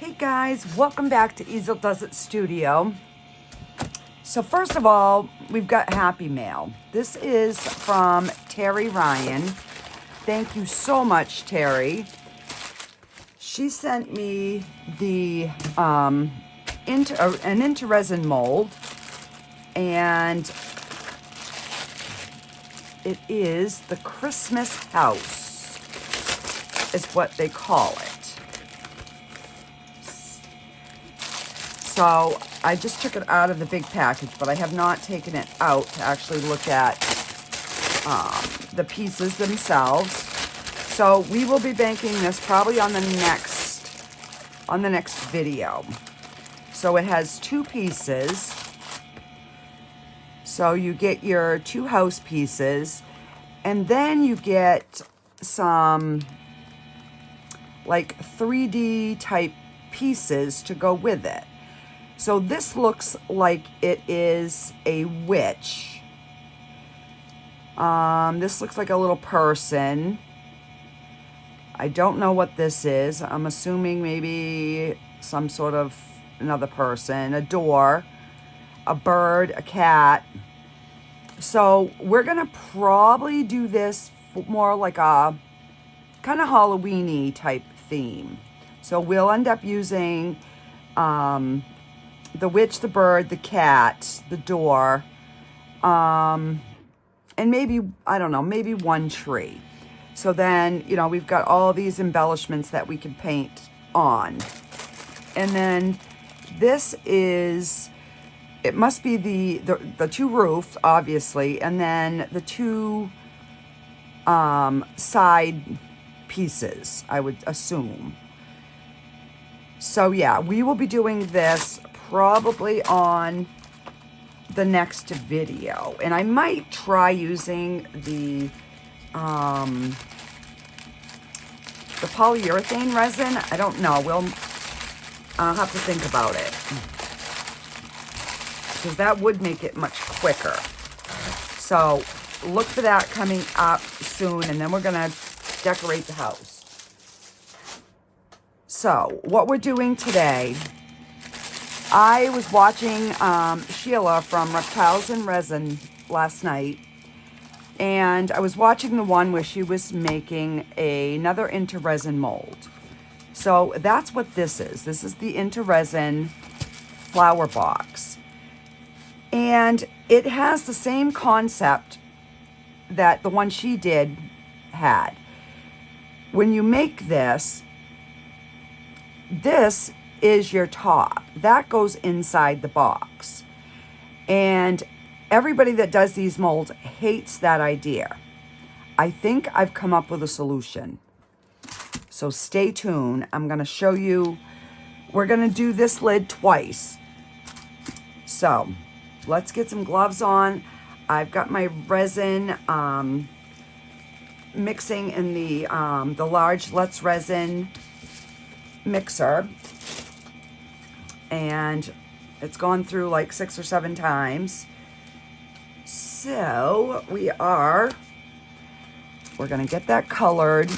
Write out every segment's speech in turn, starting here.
Hey guys, welcome back to Easeldoesitstudio. So first of all, we've got Happy Mail. This is from Terry Ryan. Thank you so much, Terry. She sent me the an into resin mold, and it is the Christmas house, is what they call it. So I just took it out of the big package, but I have not taken it out to actually look at the pieces themselves. So we will be banking this probably on the next video. So it has two pieces. So you get your two house pieces, and then you get some like 3D type pieces to go with it. So this looks like it is a witch. This looks like a little person. I don't know what this is. I'm assuming maybe some sort of another person, a door, a bird, a cat. So we're gonna probably do this more like a kind of Halloween-y type theme. So we'll end up using the witch, the bird, the cat, the door, and maybe, I don't know, maybe one tree. So then, you know, we've got all these embellishments that we can paint on. And then this is, it must be the two roofs, obviously, and then the two side pieces, I would assume. So yeah, we will be doing this probably on the next video, and I might try using the polyurethane resin. I don't know. I'll have to think about it, because that would make it much quicker. So look for that coming up soon, and then we're gonna decorate the house. So what we're doing today, I was watching Sheila from Reptiles and Resin last night, and I was watching the one where she was making another into resin mold. So that's what this is. This is the into resin flower box, and it has the same concept that the one she did had. When you make this is your top. That goes inside the box. And everybody that does these molds hates that idea. I think I've come up with a solution. So stay tuned. I'm going to show you. We're going to do this lid twice. So let's get some gloves on. I've got my resin mixing in the large Let's Resin mixer, and it's gone through like 6 or 7 times. So we're gonna get that colored,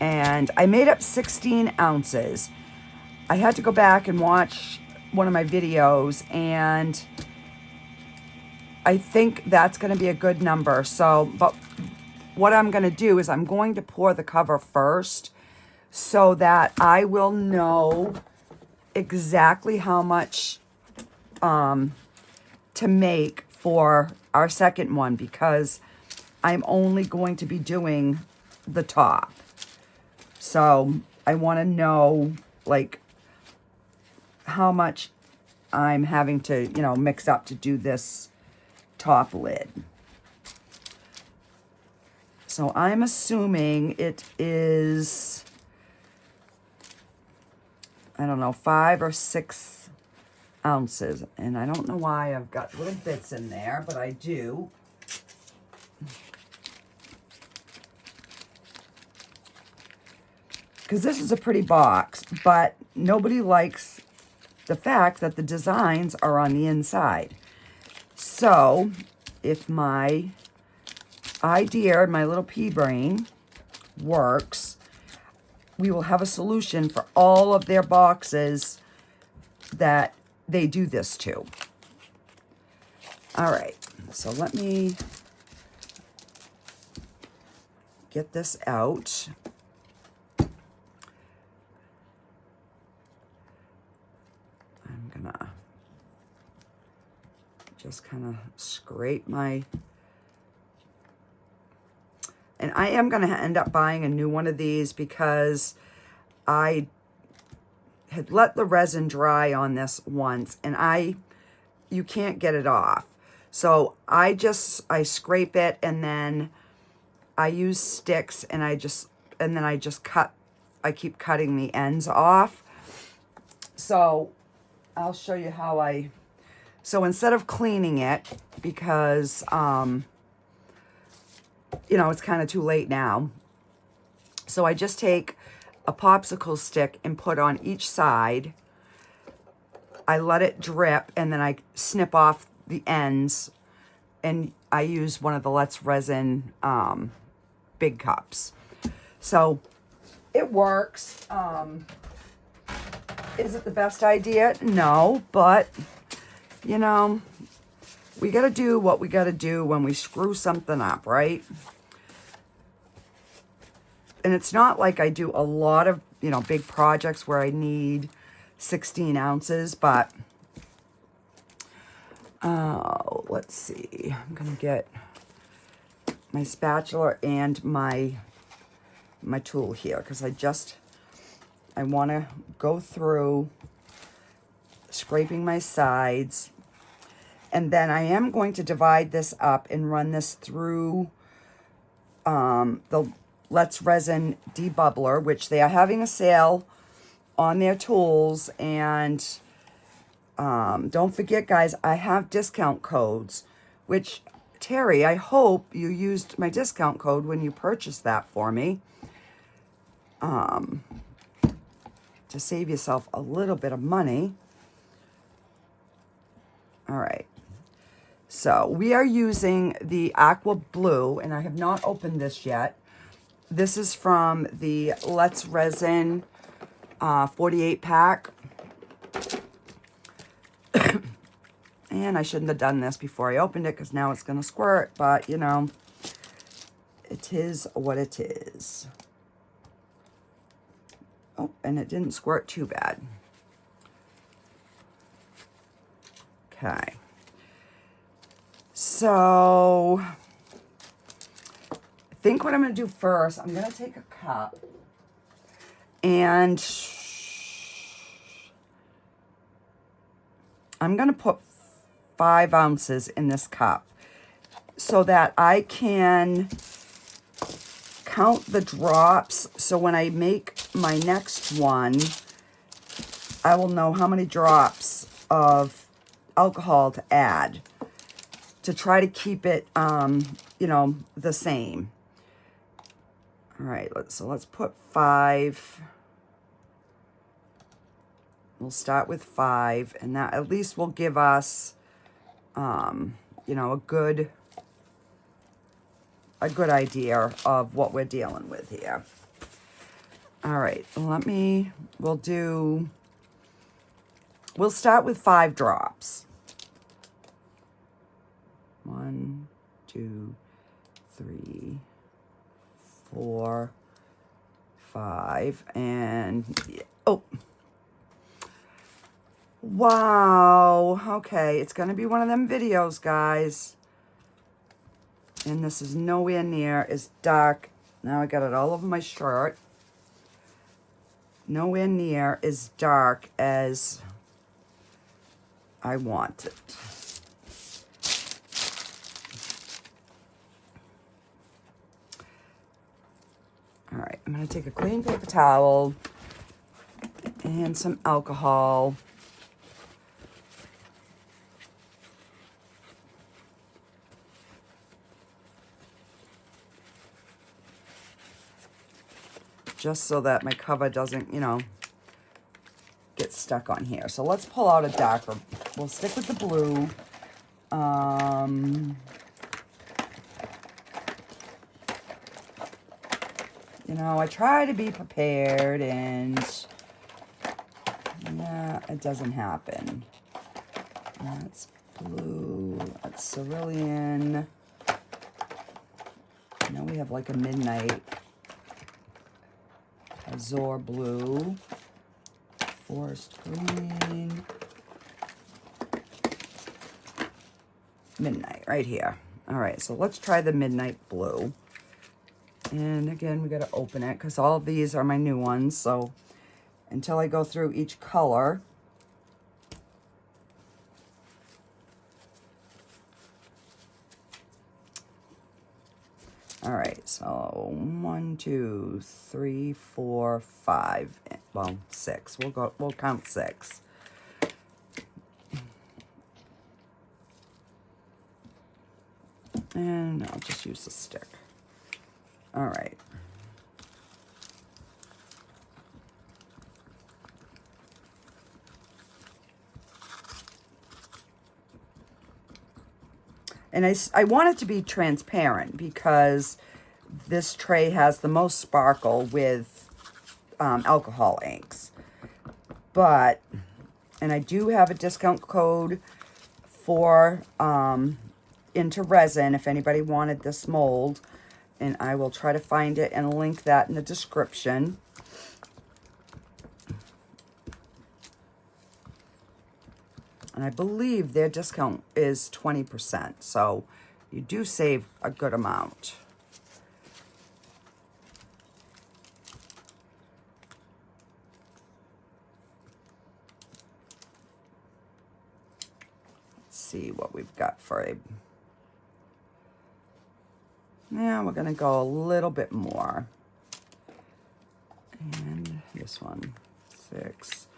and I made up 16 ounces. I had to go back and watch one of my videos, and I think that's gonna be a good number. So, but what I'm gonna do is I'm going to pour the cover first, so that I will know exactly how much to make for our second one, because I'm only going to be doing the top. So I want to know like how much I'm having to, you know, mix up to do this top lid. So I'm assuming it is, I don't know, 5 or 6 ounces. And I don't know why I've got little bits in there, but I do. Because this is a pretty box, but nobody likes the fact that the designs are on the inside. So if my idea, my little pea brain works, we will have a solution for all of their boxes that they do this to. All right, so let me get this out. I'm gonna just kind of scrape my, and I am gonna end up buying a new one of these because I had let the resin dry on this once and you can't get it off. So I scrape it, and then I use sticks, and then I just cut, I keep cutting the ends off. So I'll show you how so instead of cleaning it, because, you know, it's kind of too late now. So I just take a popsicle stick and put on each side. I let it drip, and then I snip off the ends, and I use one of the Let's Resin big cups. So it works. Is it the best idea? No, but you know, we got to do what we got to do when we screw something up, right? And it's not like I do a lot of, you know, big projects where I need 16 ounces, but let's see. I'm going to get my spatula and my tool here, because I want to go through scraping my sides. And then I am going to divide this up and run this through the Let's Resin debubbler, which they are having a sale on their tools. And don't forget, guys, I have discount codes, which, Terry, I hope you used my discount code when you purchased that for me, to save yourself a little bit of money. All right. So we are using the aqua blue, and I have not opened this yet. This is from the Let's Resin 48 pack. And I shouldn't have done this before I opened it, because now it's going to squirt. But, you know, it is what it is. Oh, and it didn't squirt too bad. Okay. So, I think what I'm going to do first, I'm going to take a cup and I'm going to put 5 ounces in this cup so that I can count the drops. So when I make my next one, I will know how many drops of alcohol to add to try to keep it, you know, the same. All right, let's put 5. We'll start with 5, and that at least will give us, you know, a good idea of what we're dealing with here. All right, we'll start with 5 drops. 1, 2, 3, 4, 5, and oh, wow. Okay, it's gonna be one of them videos, guys, and this is nowhere near as dark. Now I got it all over my shirt. Nowhere near as dark as I want it. All right, I'm going to take a clean paper towel and some alcohol. Just so that my cover doesn't, you know, get stuck on here. So let's pull out a darker. We'll stick with the blue. You know, I try to be prepared, and yeah, it doesn't happen. That's blue. That's cerulean. Now we have like a midnight azure blue, forest green, midnight right here. All right, so let's try the midnight blue. And again, we got to open it because all of these are my new ones. So until I go through each color, all right, so 1, 2, 3, 4, 5, well, 6. We'll count 6. And I'll just use the stick. All right. And I want it to be transparent because this tray has the most sparkle with alcohol inks. But, and I do have a discount code for into resin if anybody wanted this mold. And I will try to find it and link that in the description. And I believe their discount is 20%. So you do save a good amount. Let's see what we've got for a... Yeah, we're going to go a little bit more. And this one, 6,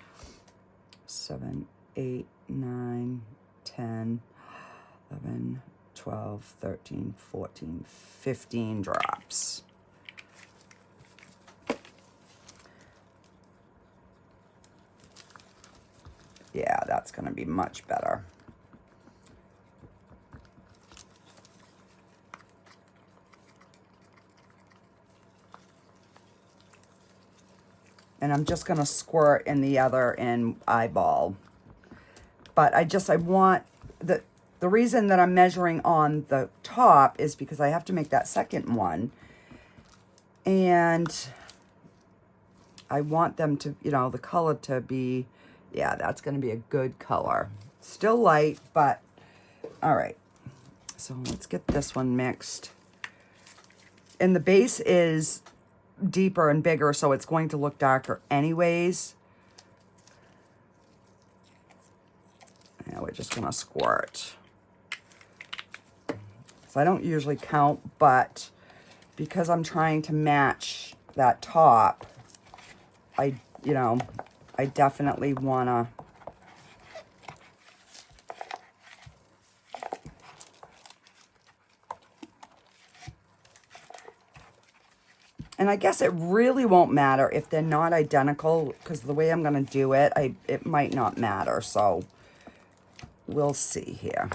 7, 8, 9, 10, 11, 12, 13, 14, 15 drops. Yeah, that's going to be much better. And I'm just going to squirt in the other eyeball. But I want, the reason that I'm measuring on the top is because I have to make that second one. And I want them to, you know, the color to be, yeah, that's going to be a good color. Still light, but all right. So let's get this one mixed. And the base is deeper and bigger, so it's going to look darker anyways. Yeah, we're just gonna squirt. So I don't usually count, but because I'm trying to match that top, I definitely wanna. And I guess it really won't matter if they're not identical, because the way I'm going to do it, it might not matter. So we'll see here.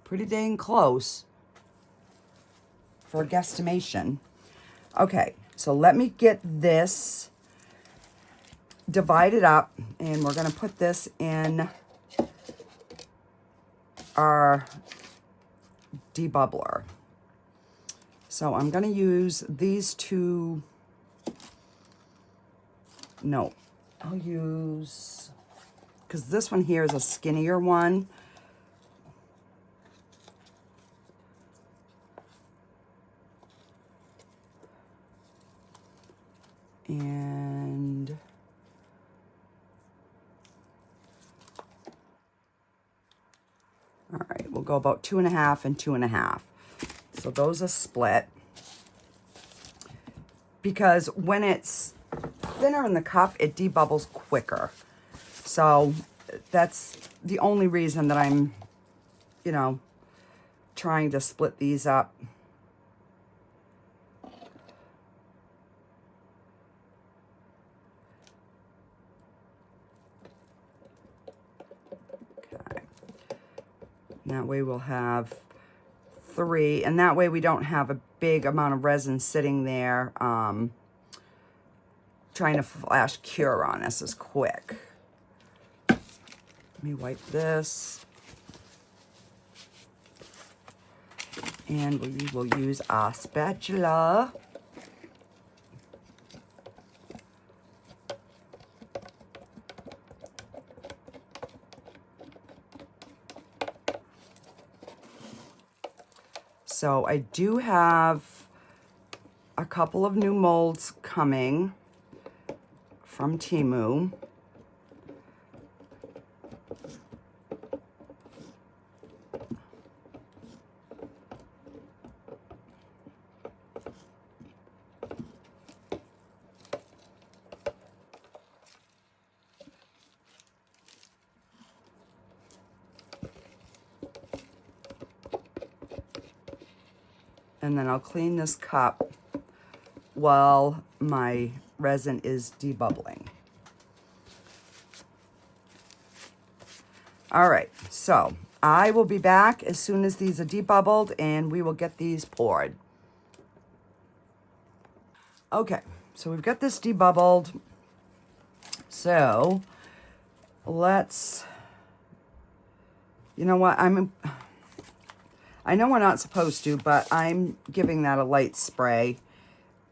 Pretty dang close for a guesstimation. Okay, so let me get this divided up, and we're going to put this in our debubbler. So I'm going to use these two. No, I'll use, because this one here is a skinnier one. And all right, we'll go about 2.5 and 2.5. So those are split. Because when it's thinner in the cup, it debubbles quicker. So that's the only reason that I'm, you know, trying to split these up. And that way we'll have 3, and that way we don't have a big amount of resin sitting there trying to flash cure on us as quick. Let me wipe this. And we will use our spatula. So I do have a couple of new molds coming from Temu. And then I'll clean this cup while my resin is debubbling. All right, so I will be back as soon as these are debubbled and we will get these poured. Okay, so we've got this debubbled. So let's, you know what, I know we're not supposed to, but I'm giving that a light spray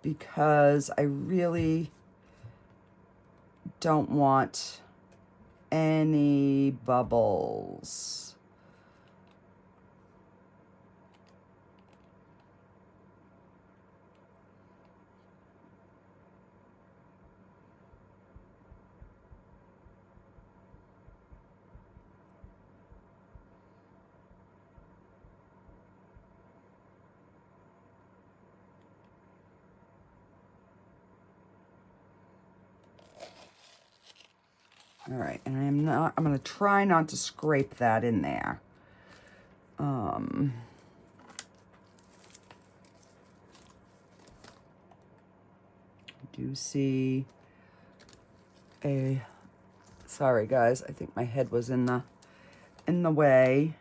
because I really don't want any bubbles. All right, and I'm going to try not to scrape that in there. Do see a, sorry guys, I think my head was in the way.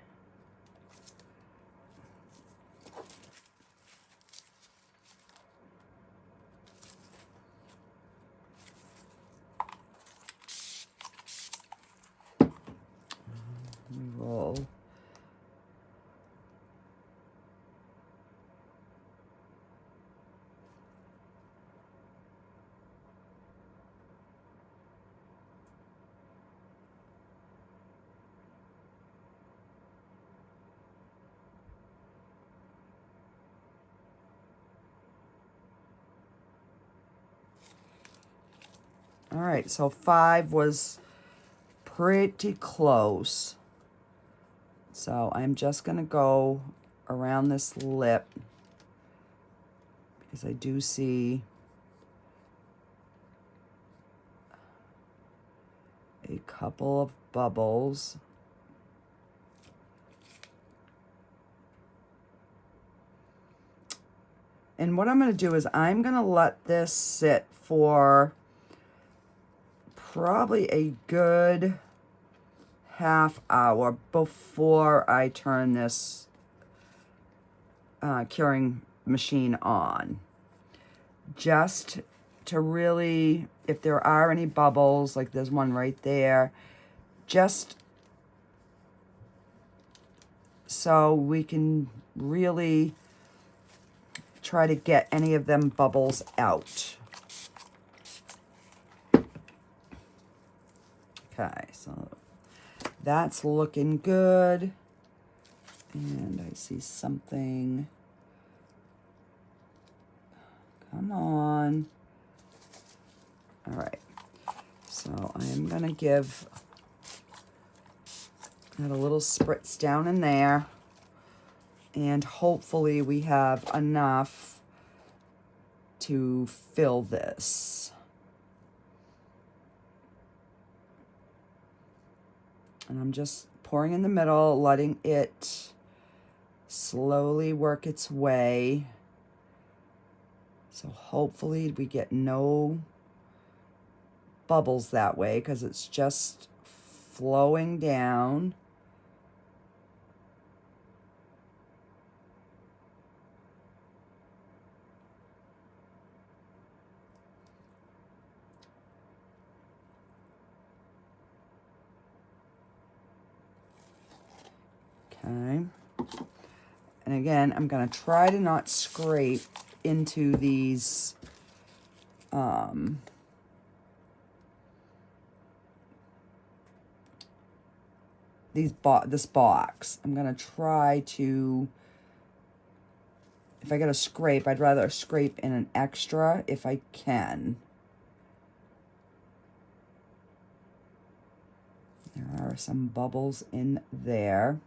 We will all right, so 5 was pretty close. So I'm just going to go around this lip because I do see a couple of bubbles. And what I'm going to do is I'm going to let this sit for probably a good half hour before I turn this curing machine on. Just to really, if there are any bubbles, like there's one right there, just so we can really try to get any of them bubbles out. Okay, so that's looking good. And I see something. Come on. All right. So I am going to give that a little spritz down in there. And hopefully we have enough to fill this. And I'm just pouring in the middle, letting it slowly work its way. So hopefully we get no bubbles that way because it's just flowing down. Okay. And again, I'm going to try to not scrape into these this box. I'm going to try to, if I get a scrape, I'd rather scrape in an extra if I can. There are some bubbles in there.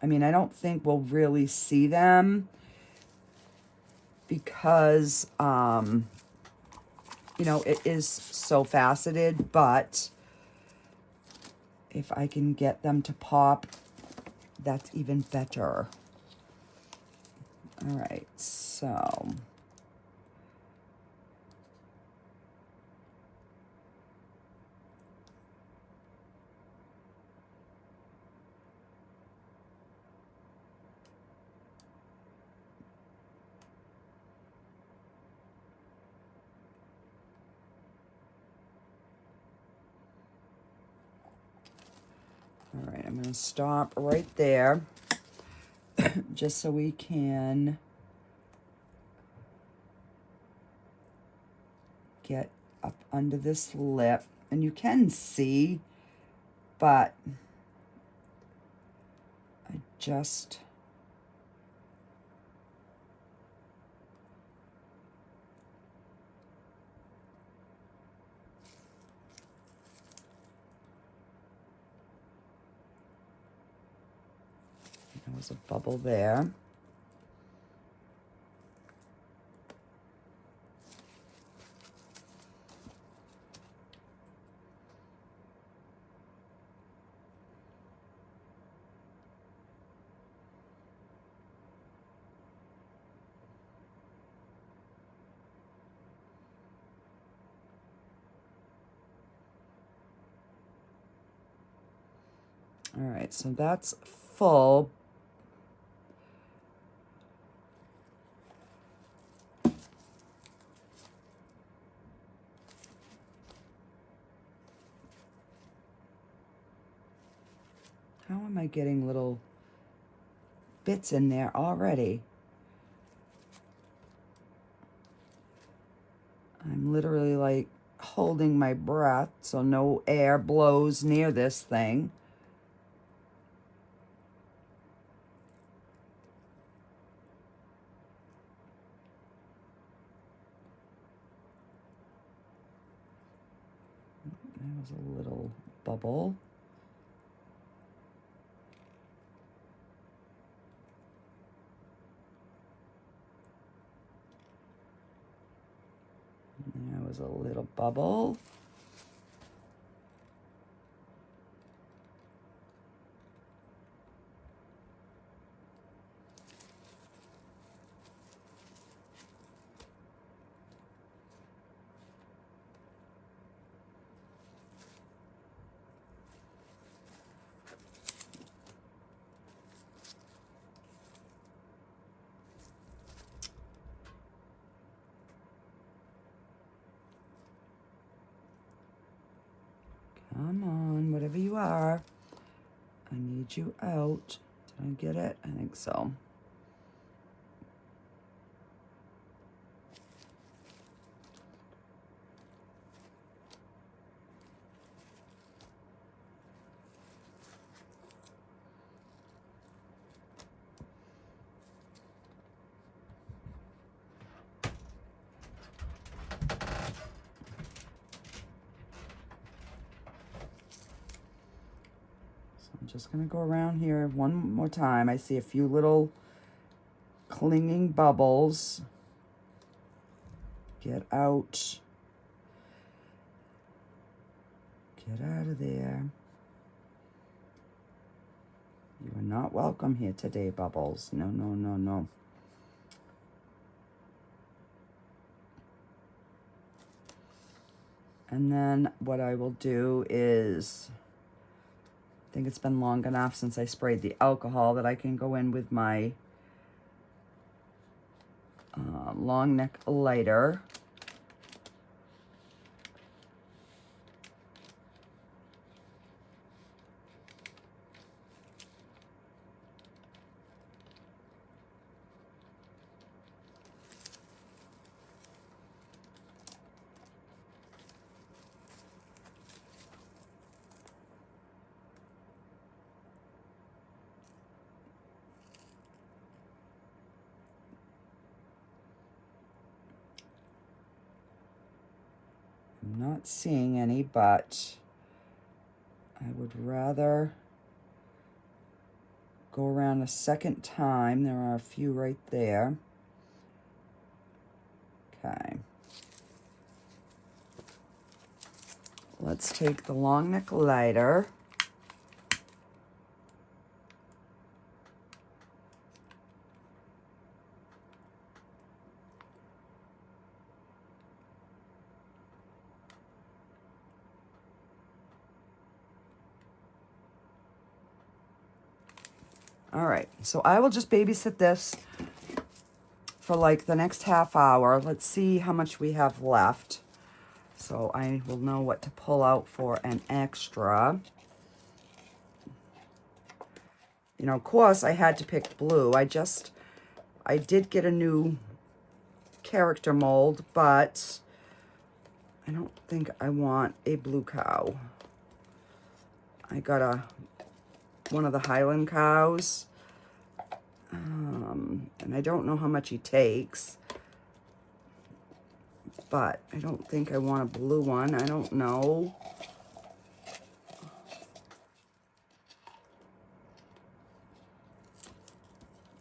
I mean, I don't think we'll really see them because, you know, it is so faceted, but if I can get them to pop, that's even better. All right, so. All right, I'm going to stop right there just so we can get up under this lip. And you can see, but I just... There was a bubble there. All right, so that's full. How am I getting little bits in there already? I'm literally like holding my breath so no air blows near this thing. There was a little bubble. There was a little bubble. Come on, whatever you are. I need you out. Did I get it? I think so. I'm just going to go around here one more time. I see a few little clinging bubbles. Get out. Get out of there. You are not welcome here today, bubbles. No, no, no, no. And then what I will do is... I think it's been long enough since I sprayed the alcohol that I can go in with my long neck lighter. I'm not seeing any, but I would rather go around a second time. There are a few right there. Okay. Let's take the long neck lighter. All right, so I will just babysit this for like the next half hour. Let's see how much we have left, so I will know what to pull out for an extra. You know, of course, I had to pick blue. I did get a new character mold, but I don't think I want a blue cow. I got one of the Highland cows, and I don't know how much he takes, but I don't think I want a blue one. I don't know.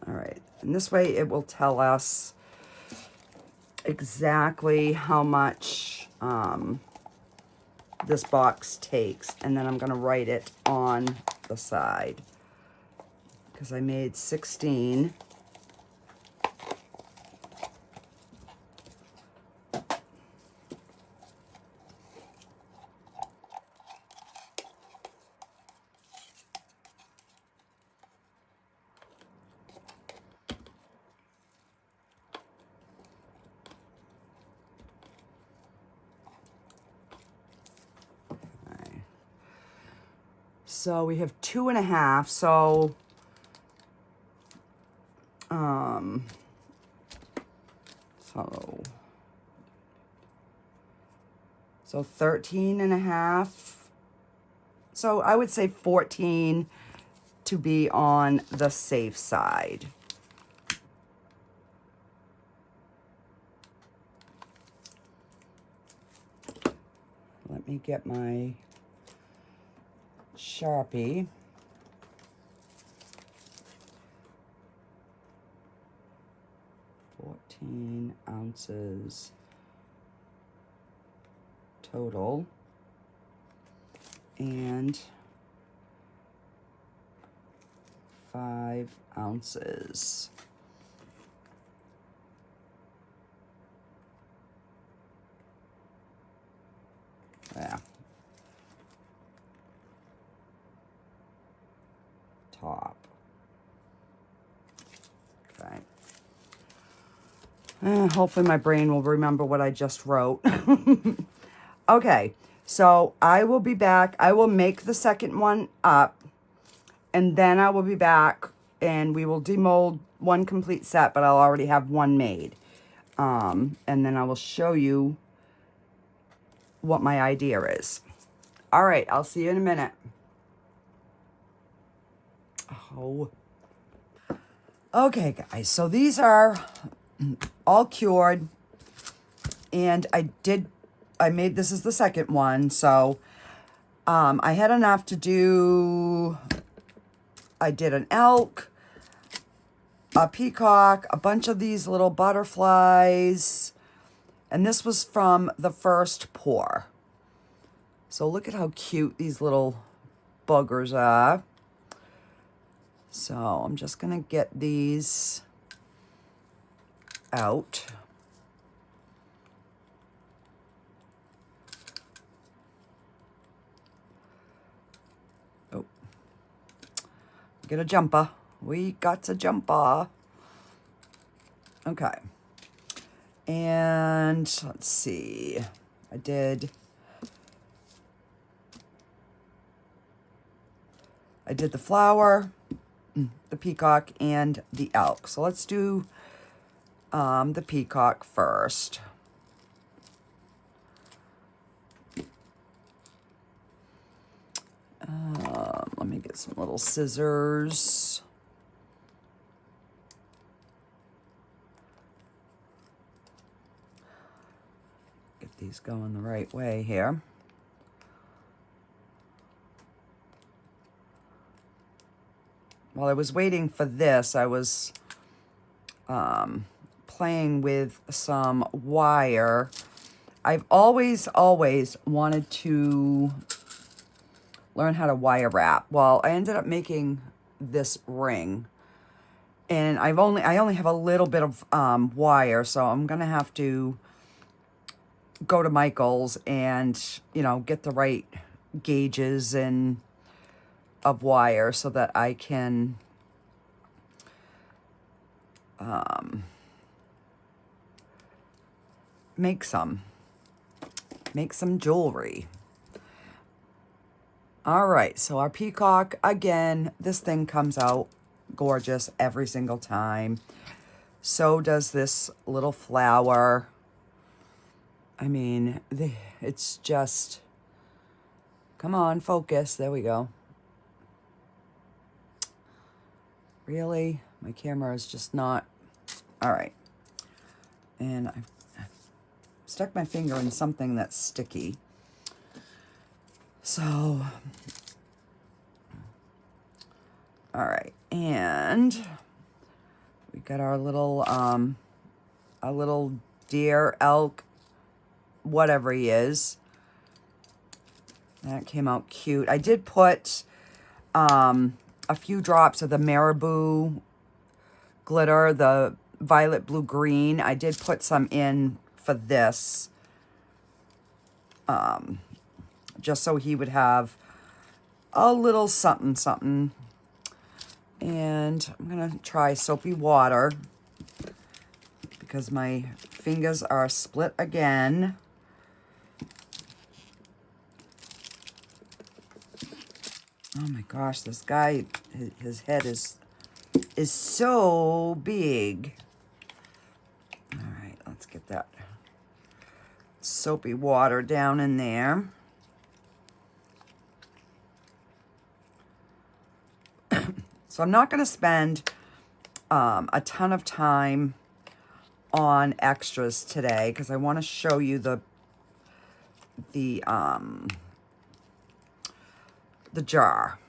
All right, and this way it will tell us exactly how much this box takes, and then I'm going to write it on the side because I made 16. So we have 2.5, so so 13.5. So I would say 14 to be on the safe side. Let me get my Sharpie. Ounces total, and 5 ounces. Yeah. Top. Okay. Hopefully my brain will remember what I just wrote. Okay, so I will be back. I will make the second one up, and then I will be back, and we will demold one complete set, but I'll already have one made. And then I will show you what my idea is. All right, I'll see you in a minute. Oh. Okay, guys, so these are all cured, and I made this as the second one, so I had enough to do. I did an elk, a peacock, a bunch of these little butterflies, and this was from the first pour. So look at how cute these little buggers are. So I'm just gonna get these out. Oh, get a jumper. We got a jumper. Okay. And let's see. I did the flower, the peacock, and the elk. So let's do the peacock first. Let me get some little scissors. Get these he's going the right way here. While I was waiting for this, I was playing with some wire. I've always wanted to learn how to wire wrap. Well, I ended up making this ring, and I only have a little bit of wire, so I'm gonna have to go to Michael's and, you know, get the right gauges and of wire so that I can make some jewelry. All right, so our peacock, again, this thing comes out gorgeous every single time. So does this little flower. I mean, it's just, come on, focus. There we go. Really? My camera is just not, all right. And I've stuck my finger in something that's sticky. So, all right, and we got our little deer, elk, whatever he is. That came out cute. I did put a few drops of the Marabou glitter, the violet, blue, green. I did put some in for this. Just so he would have a little something, something. And I'm gonna try soapy water because my fingers are split again. Oh my gosh, this guy, his head is so big. All right, let's get that soapy water down in there. So I'm not going to spend a ton of time on extras today because I want to show you the jar.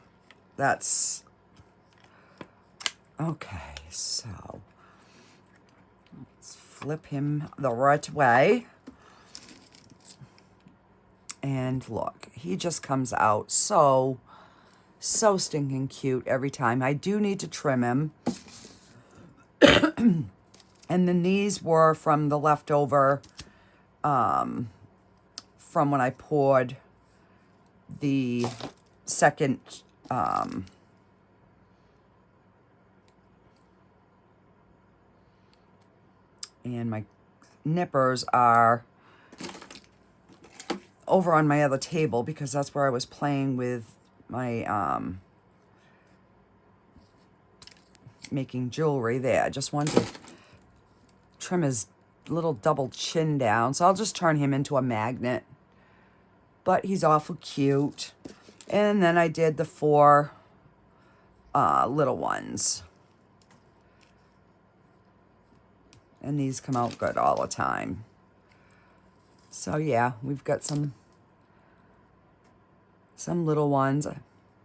That's okay. So let's flip him the right way. And look, he just comes out so stinking cute every time. I do need to trim him. And then these were from the leftover from when I poured the second and my nippers are over on my other table because that's where I was playing with my making jewelry there. I just wanted to trim his little double chin down, so I'll just turn him into a magnet. But he's awful cute. And then I did the 4 little ones, and these come out good all the time. So yeah, we've got some little ones.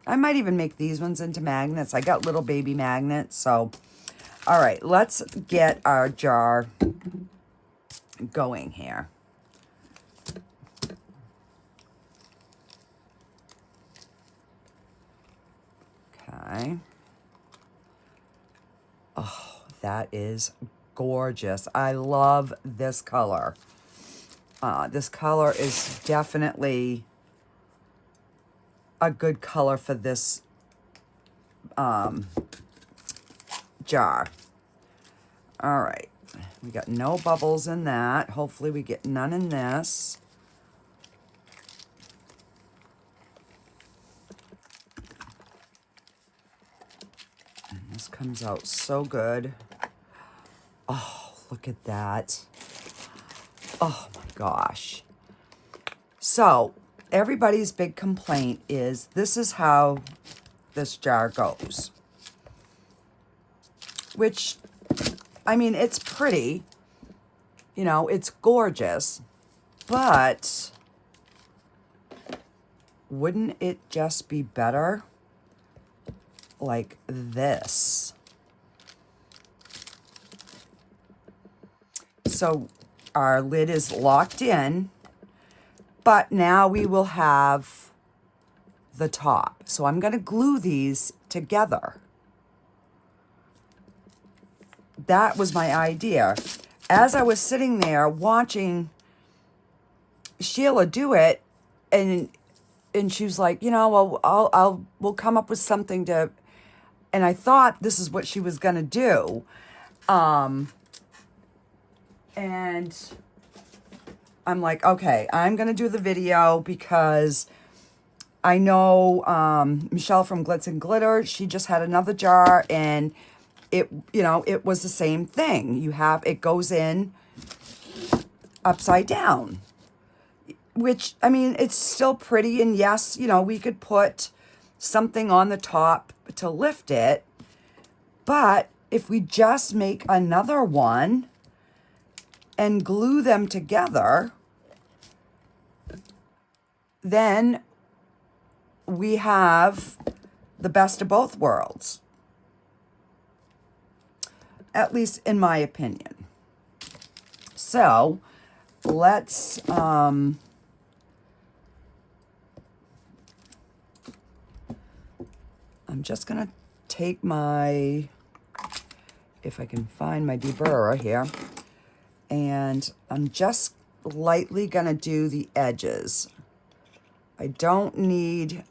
I might even make these ones into magnets. I got little baby magnets. So, all right, let's get our jar going here. Okay. Oh, that is gorgeous. I love this color. This color is definitely a good color for this jar. All right, we got no bubbles in that. Hopefully we get none in this. And this comes out so good. Oh, look at that. Oh my gosh. So everybody's big complaint is this is how this jar goes. Which, I mean, it's pretty. You know, it's gorgeous. But wouldn't it just be better like this? So our lid is locked in, but now we will have the top. So I'm going to glue these together. That was my idea. As I was sitting there watching Sheila do it, and she was like, you know, well, we'll come up with something to, and I thought this is what she was going to do. And I'm like, okay, I'm going to do the video because I know Michelle from Glitz and Glitter, she just had another jar, and it, you know, it was the same thing. You have, it goes in upside down, which, I mean, it's still pretty. And yes, you know, we could put something on the top to lift it. But if we just make another one and glue them together, then we have the best of both worlds. At least in my opinion. So let's, I'm just gonna take my, if I can find my deburrer here, and I'm just lightly gonna do the edges. I don't need,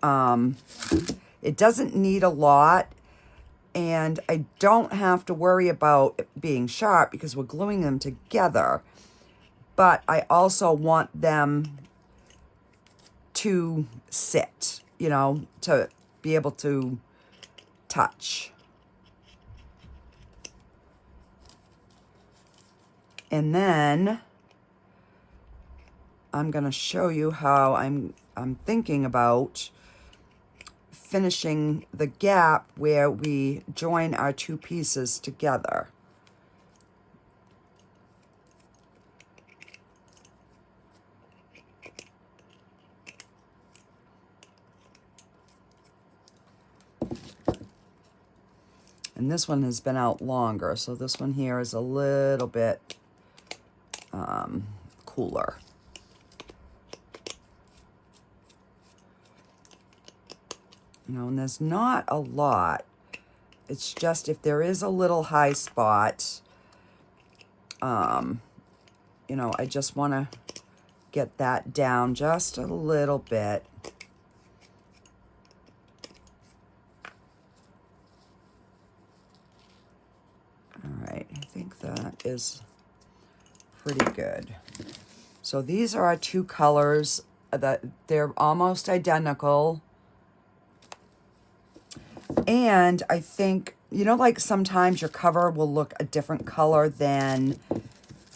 it doesn't need a lot, and I don't have to worry about it being sharp because we're gluing them together, but I also want them to sit, you know, to be able to touch. And then I'm going to show you how I'm thinking about finishing the gap where we join our two pieces together. And this one has been out longer, so this one here is a little bit cooler. You know, and there's not a lot. It's just if there is a little high spot, you know, I just want to get that down just a little bit. All right, I think that is pretty good. So these are our two colors that they're almost identical. And I think, you know, like sometimes your cover will look a different color than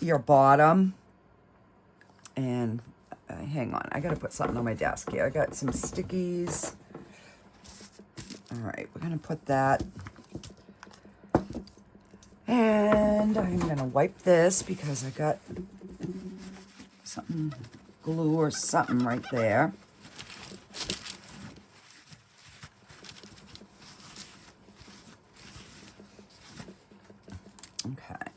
your bottom. And hang on, I gotta put something on my desk here. I got some stickies. All right, we're gonna put that. And I'm gonna wipe this because I got something, glue or something right there. Okay.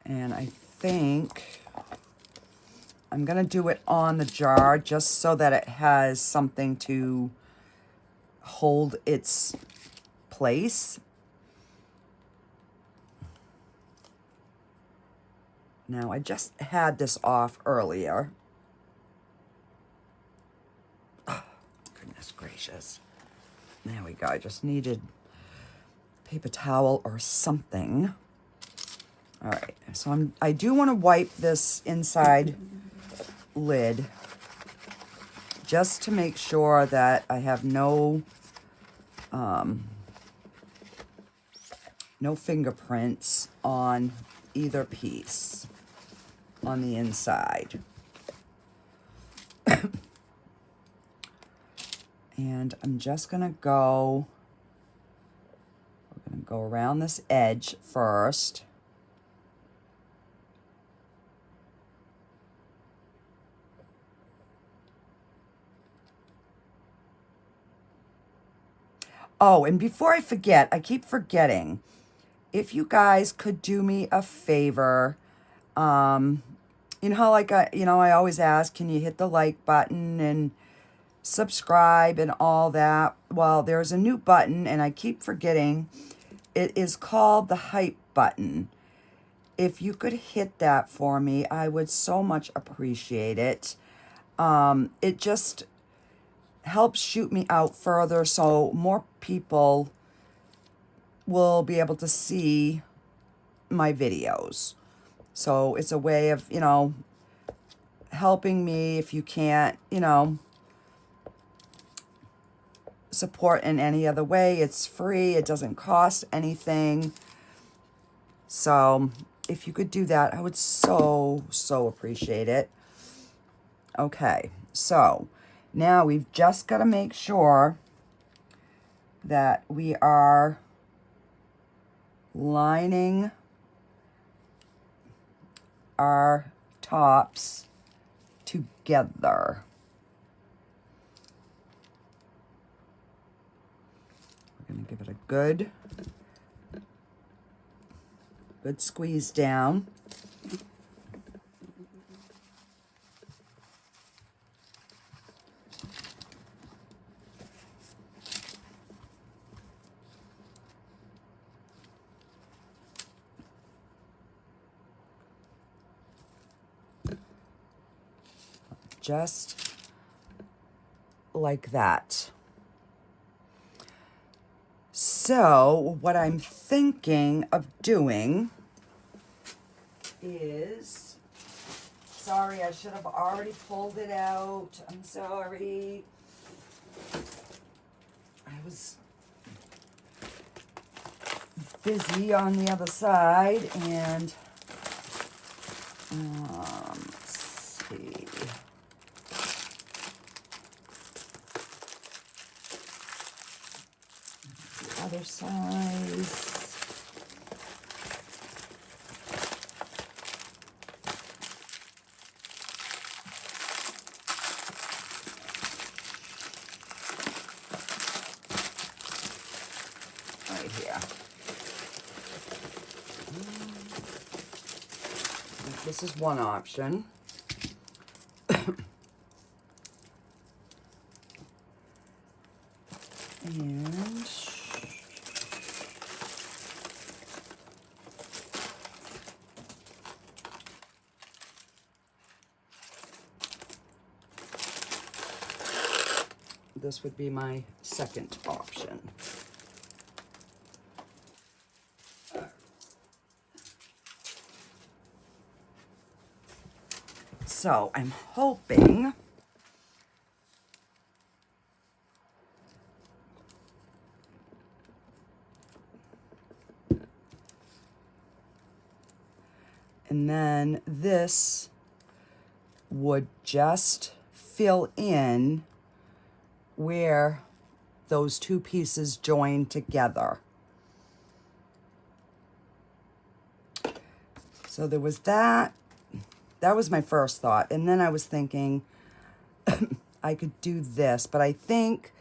And I think I'm gonna do it on the jar just so that it has something to hold its place. Now, I just had this off earlier. Oh, goodness gracious. There we go. I just needed paper towel or something. All right. So I do want to wipe this inside lid just to make sure that I have no fingerprints on either piece on the inside. And I'm just gonna go, we're gonna go around this edge first. Oh, and before I forget, I keep forgetting, if you guys could do me a favor, you know how like I always ask, can you hit the like button and subscribe and all that? Well, there's a new button and I keep forgetting. It is called the hype button. If you could hit that for me, I would so much appreciate it. It just helps shoot me out further so more people will be able to see my videos. So it's a way of, helping me if you can't, support in any other way. It's free. It doesn't cost anything. So if you could do that, I would so appreciate it. Okay, so now we've just got to make sure that we are lining our tops together. We're going to give it a good squeeze down. Just like that. So what I'm thinking of doing is, sorry, I should have already pulled it out. I'm sorry. I was busy on the other side, and let's see. The other side. Right here. This is one option. And this would be my second option. So I'm hoping and then this would just fill in where those two pieces join together. So there was that. That was my first thought. And then I was thinking I could do this, but I think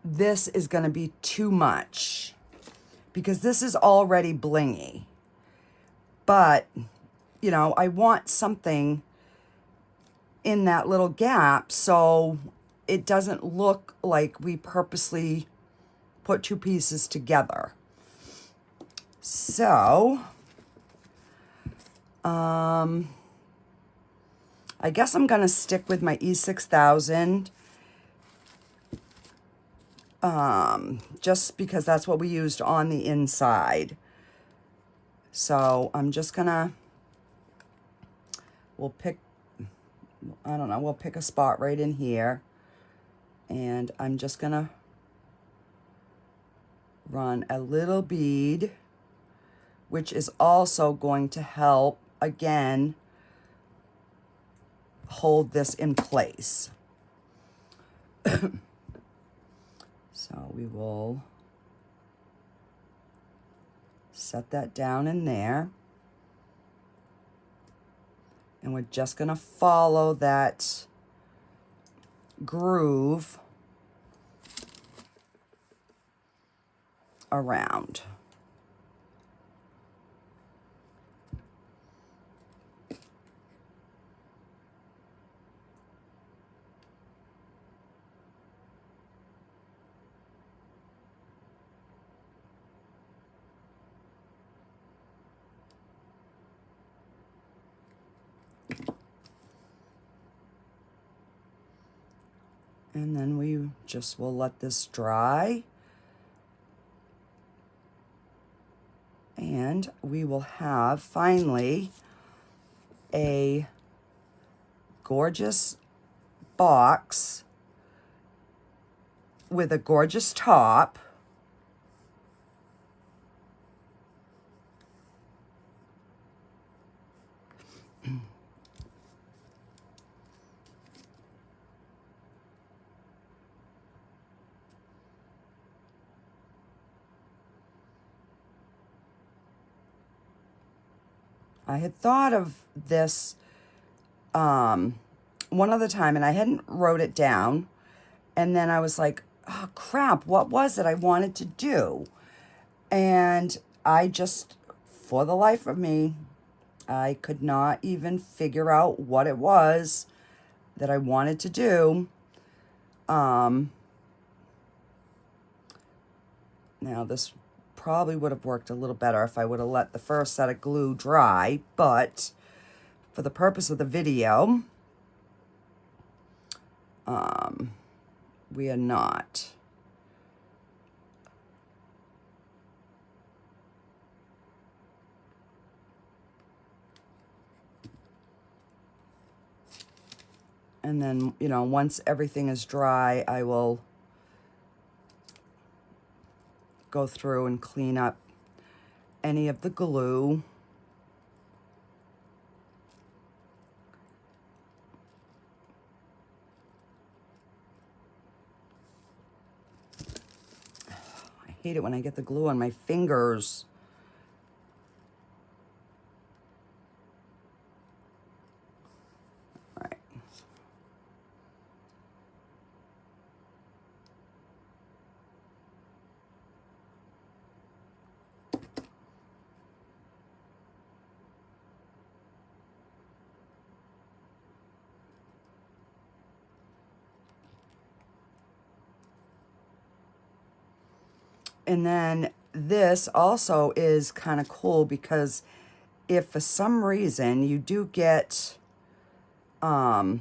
this is going to be too much because this is already blingy. But, I want something in that little gap so it doesn't look like we purposely put two pieces together. So, I guess I'm going to stick with my E6000 just because that's what we used on the inside. So I'm just going to, we'll pick a spot right in here. And I'm just going to run a little bead, which is also going to help, again, hold this in place. So we will set that down in there. And we're just going to follow that groove around. And then we just will let this dry. And we will have finally a gorgeous box with a gorgeous top. I had thought of this one other time, and I hadn't wrote it down. And then I was like, oh, crap, what was it I wanted to do? And I just, for the life of me, I could not even figure out what it was that I wanted to do. Now, this probably would have worked a little better if I would have let the first set of glue dry, but for the purpose of the video, we are not. And then, you know, once everything is dry, I will go through and clean up any of the glue. I hate it when I get the glue on my fingers. All right. And then this also is kind of cool because if for some reason you do get, you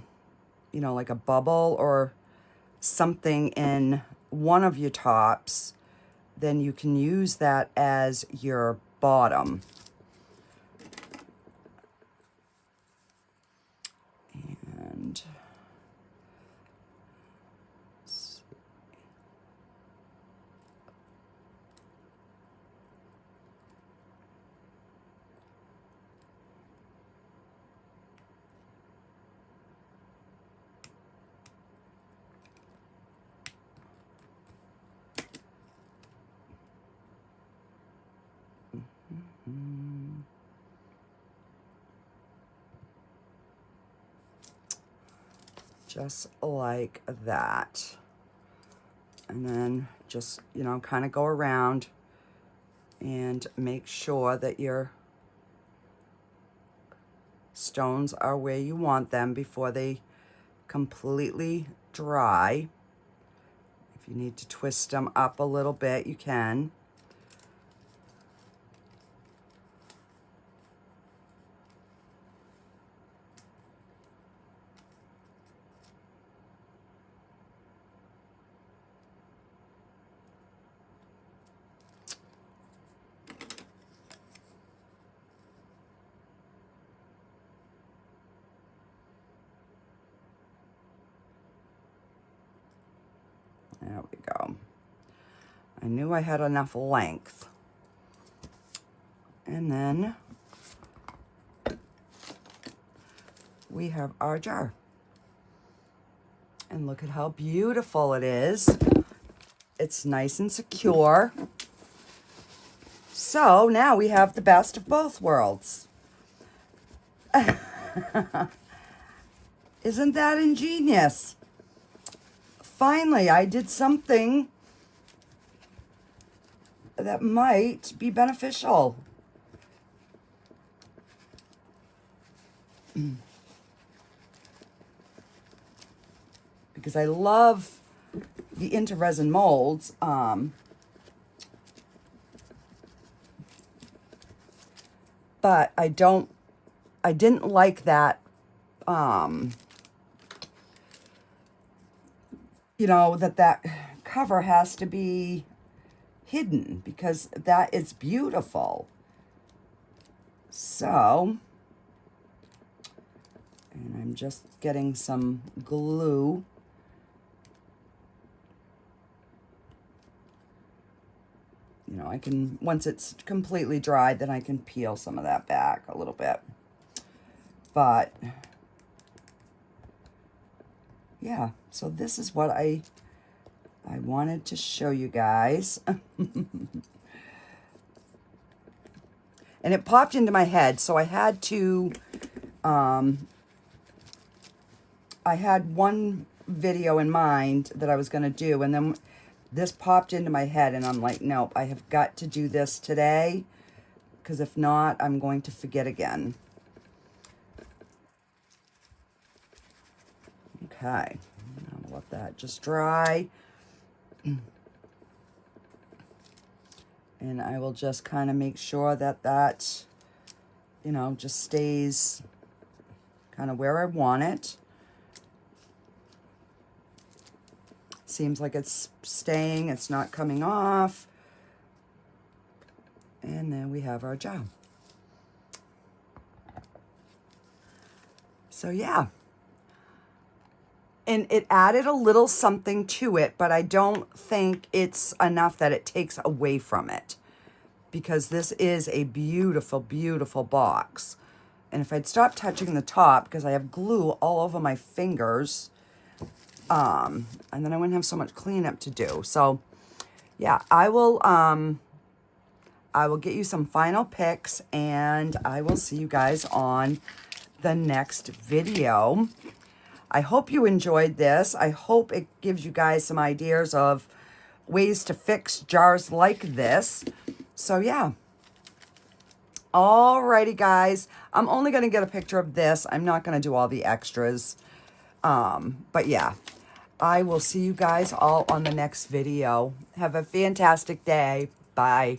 know, like a bubble or something in one of your tops, then you can use that as your bottom. And just like that. And then just, you know, kind of go around and make sure that your stones are where you want them before they completely dry. If you need to twist them up a little bit, you can. There we go. I knew I had enough length. And then we have our jar. And look at how beautiful it is. It's nice and secure. So now we have the best of both worlds. Isn't that ingenious? Finally, I did something that might be beneficial. Because I love the into resin molds. But I didn't like that, you know, that cover has to be hidden, because that is beautiful. So, and I'm just getting some glue. You know, I can, once it's completely dried, then I can peel some of that back a little bit. But, yeah, so this is what I wanted to show you guys. And it popped into my head, so I had to, I had one video in mind that I was going to do, and then this popped into my head, and I'm like, nope, I have got to do this today, because if not, I'm going to forget again. Okay, I'll let that just dry. And I will just kind of make sure that that, you know, just stays kind of where I want it. Seems like it's staying, it's not coming off. And then we have our job. So yeah. And it added a little something to it, but I don't think it's enough that it takes away from it. Because this is a beautiful, beautiful box. And if I'd stop touching the top, because I have glue all over my fingers, and then I wouldn't have so much cleanup to do. So, yeah, I will get you some final pics, and I will see you guys on the next video. I hope you enjoyed this. I hope it gives you guys some ideas of ways to fix jars like this. So, yeah. Alrighty, guys. I'm only going to get a picture of this. I'm not going to do all the extras. But, yeah. I will see you guys all on the next video. Have a fantastic day. Bye.